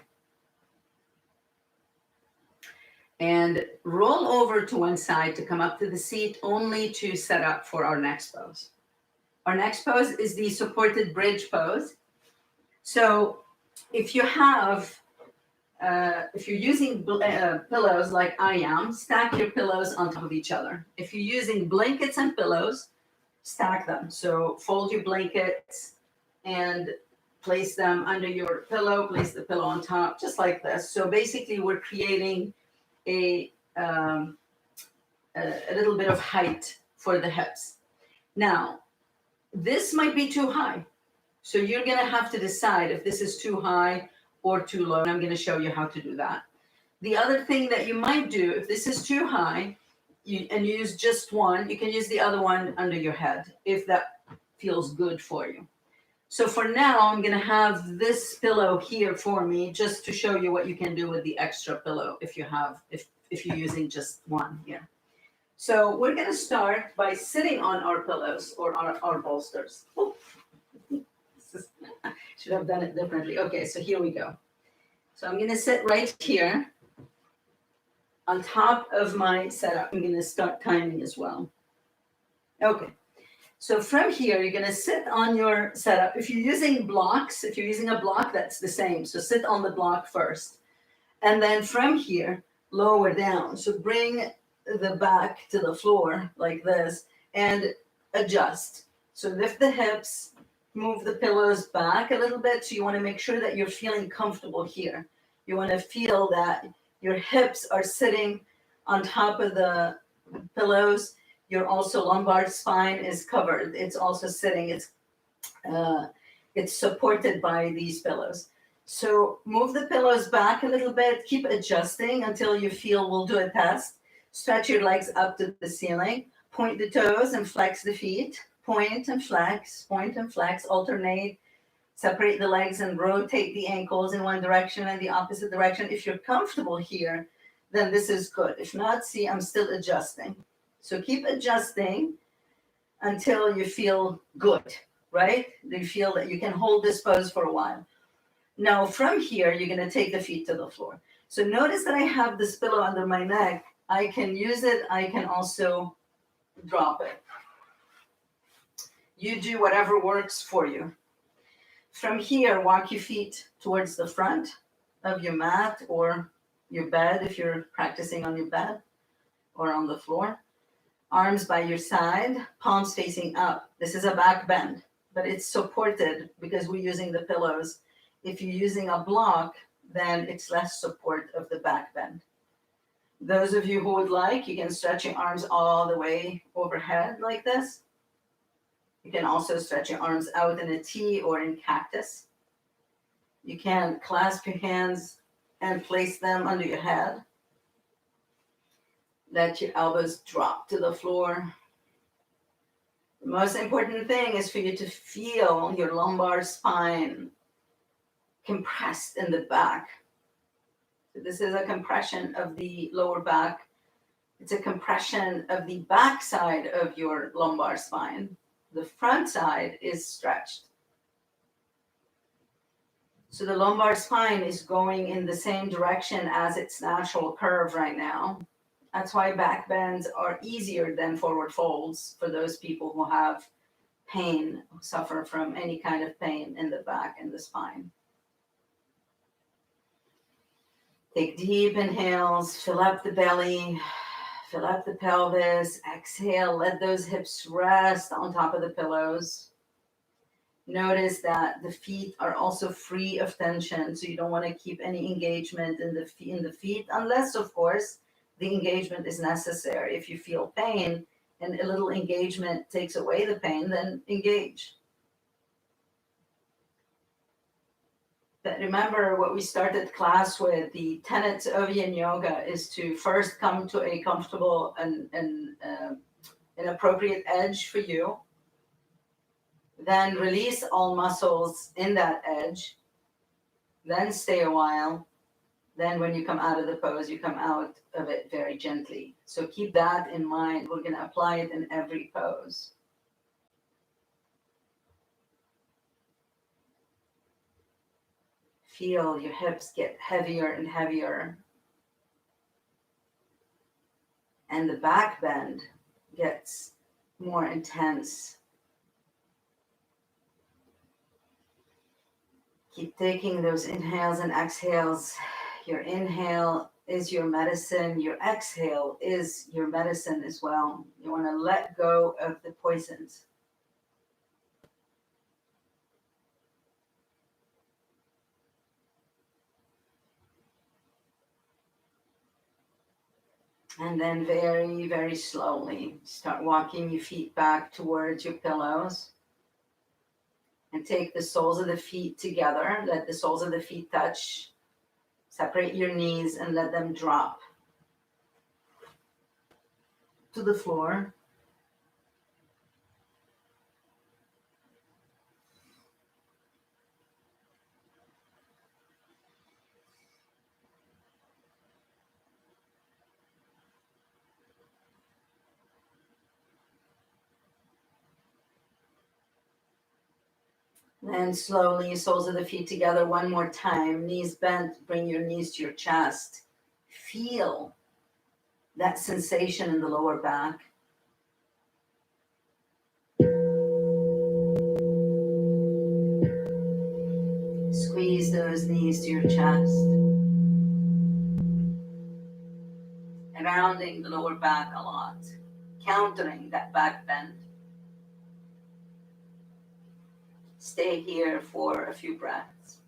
And roll over to one side to come up to the seat, only to set up for our next pose. Our next pose is the supported bridge pose. So if you have, if you're using pillows like I am, stack your pillows on top of each other. If you're using blankets and pillows, stack them. So fold your blankets and place them under your pillow, place the pillow on top, just like this. So basically we're creating a little bit of height for the hips. Now, this might be too high. So you're gonna have to decide if this is too high or too low. And I'm gonna show you how to do that. The other thing that you might do, if this is too high, and you use just one, you can use the other one under your head, if that feels good for you. So for now, I'm gonna have this pillow here for me, just to show you what you can do with the extra pillow if you're using just one here. So we're gonna start by sitting on our pillows or our bolsters. Oh. Should have done it differently. Okay, so here we go. So I'm gonna sit right here on top of my setup. I'm gonna start timing as well. Okay. So from here, you're gonna sit on your setup. If you're using blocks, if you're using a block, that's the same. So sit on the block first. And then from here, lower down. So bring the back to the floor like this and adjust. So lift the hips, move the pillows back a little bit. So you wanna make sure that you're feeling comfortable here. You wanna feel that your hips are sitting on top of the pillows. Your also lumbar spine is covered. It's also sitting. It's supported by these pillows. So move the pillows back a little bit. Keep adjusting until you feel. We'll do a test. Stretch your legs up to the ceiling. Point the toes and flex the feet. Point and flex. Point and flex. Alternate. Separate the legs and rotate the ankles in one direction and the opposite direction. If you're comfortable here, then this is good. If not, see, I'm still adjusting. So keep adjusting until you feel good, right? You feel that you can hold this pose for a while. Now from here, you're gonna take the feet to the floor. So notice that I have this pillow under my neck. I can use it, I can also drop it. You do whatever works for you. From here, walk your feet towards the front of your mat or your bed if you're practicing on your bed or on the floor. Arms by your side, palms facing up. This is a back bend, but it's supported because we're using the pillows. If you're using a block, then it's less support of the back bend. Those of you who would like, you can stretch your arms all the way overhead like this. You can also stretch your arms out in a T or in cactus. You can clasp your hands and place them under your head. Let your elbows drop to the floor. The most important thing is for you to feel your lumbar spine compressed in the back. So this is a compression of the lower back. It's a compression of the back side of your lumbar spine. The front side is stretched. So the lumbar spine is going in the same direction as its natural curve right now. That's why back bends are easier than forward folds for those people who have pain, who suffer from any kind of pain in the back and the spine. Take deep inhales, fill up the belly, fill up the pelvis. Exhale, let those hips rest on top of the pillows. Notice that the feet are also free of tension, so you don't want to keep any engagement in the feet, unless, of course, the engagement is necessary. If you feel pain and a little engagement takes away the pain, then engage. But remember what we started class with, the tenets of Yin Yoga is to first come to a comfortable and an appropriate edge for you, then release all muscles in that edge, then stay a while, then when you come out of the pose, you come out of it very gently. So keep that in mind. We're going to apply it in every pose. Feel your hips get heavier and heavier. And the back bend gets more intense. Keep taking those inhales and exhales. Your inhale is your medicine. Your exhale is your medicine as well. You want to let go of the poisons. And then very, very slowly start walking your feet back towards your pillows. And take the soles of the feet together. Let the soles of the feet touch. Separate your knees and let them drop to the floor. Then slowly, soles of the feet together one more time. Knees bent, bring your knees to your chest. Feel that sensation in the lower back. Squeeze those knees to your chest. And rounding the lower back a lot, countering that back bend. Stay here for a few breaths.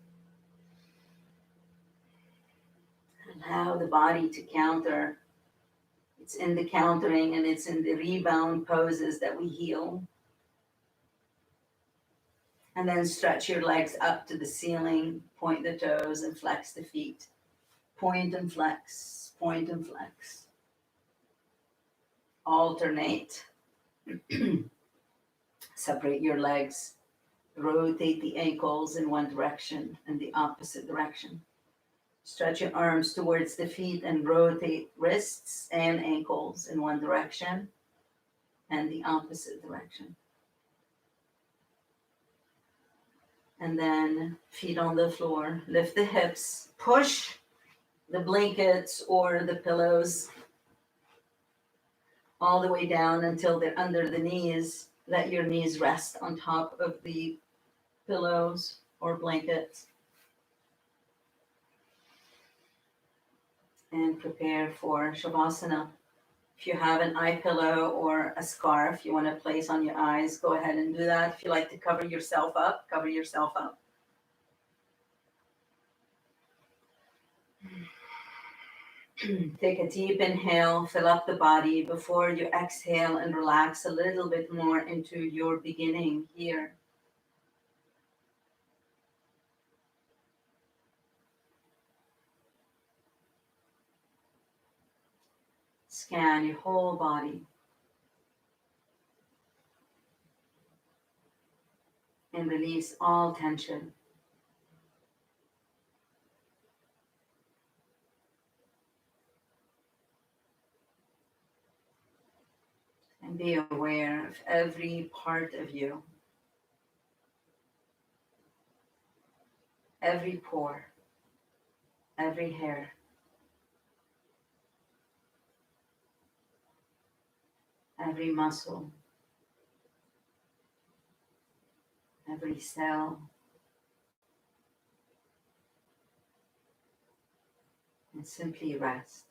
Allow the body to counter. It's in the countering and it's in the rebound poses that we heal. And then stretch your legs up to the ceiling, point the toes and flex the feet. Point and flex, point and flex. Alternate. Separate your legs. Rotate the ankles in one direction and the opposite direction. Stretch your arms towards the feet and rotate wrists and ankles in one direction and the opposite direction. And then feet on the floor. Lift the hips. Push the blankets or the pillows all the way down until they're under the knees. Let your knees rest on top of the pillows or blankets. And prepare for Shavasana. If you have an eye pillow or a scarf you want to place on your eyes, go ahead and do that. If you like to cover yourself up, cover yourself up. Take a deep inhale, fill up the body before you exhale and relax a little bit more into your beginning here. Scan your whole body. And release all tension. And be aware of every part of you. Every pore. Every hair. Every muscle. Every cell. And simply rest.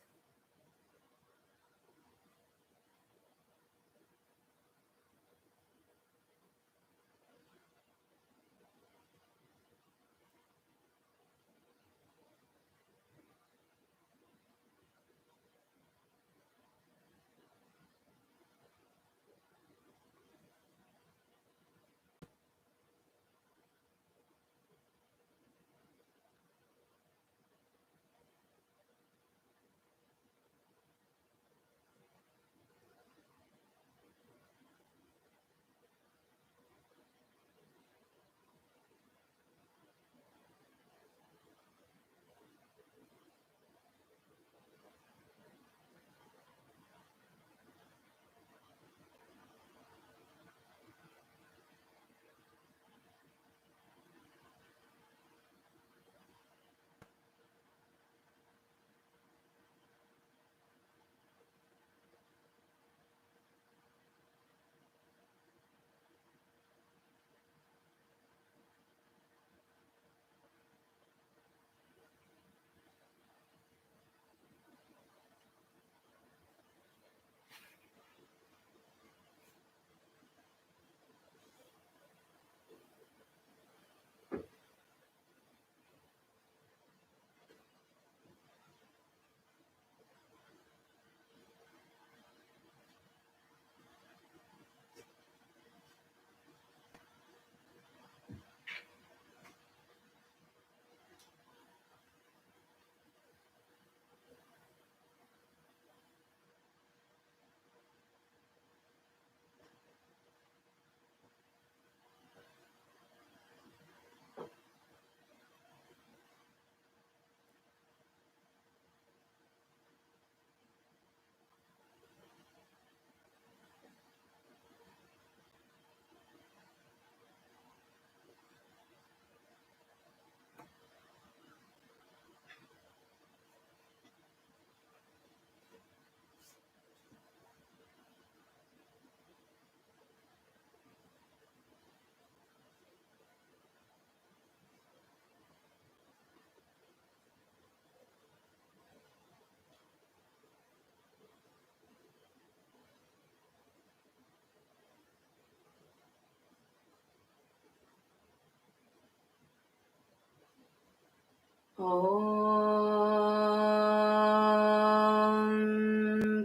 Om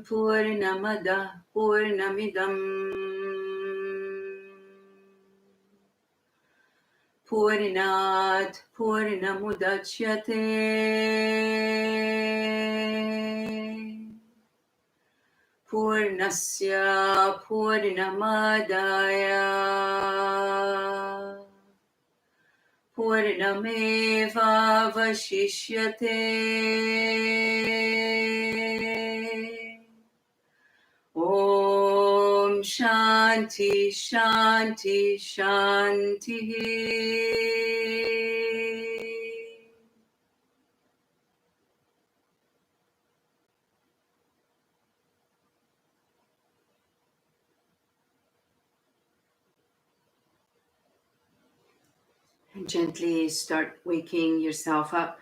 Purnamada Purnamidam Purnat Purnamudachyate Purnasya Purnamadaya Purnameva Vashishyate Om Shanti Shanti Shanti. And gently start waking yourself up.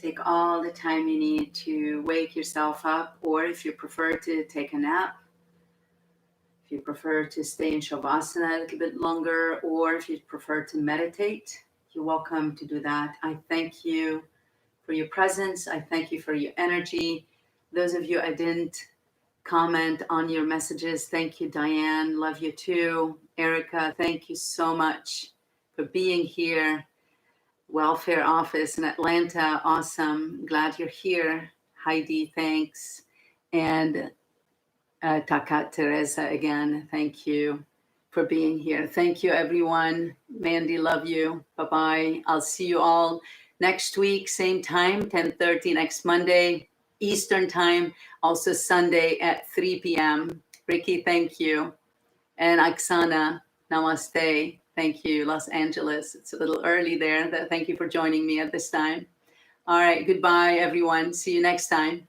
Take all the time you need to wake yourself up, or if you prefer to take a nap, if you prefer to stay in Shavasana a little bit longer, or if you prefer to meditate, you're welcome to do that. I thank you for your presence. I thank you for your energy. Those of you I didn't comment on your messages, thank you, Diane. Love you too. Erica, thank you so much for being here. Welfare office in Atlanta, awesome. Glad you're here. Heidi, thanks. And Takat Teresa again, thank you for being here. Thank you, everyone. Mandy, love you. Bye-bye. I'll see you all next week, same time, 10:30 next Monday, Eastern time, also Sunday at 3 p.m. Ricky, thank you. And Oksana, namaste. Thank you, Los Angeles. It's a little early there. Thank you for joining me at this time. All right, goodbye, everyone. See you next time.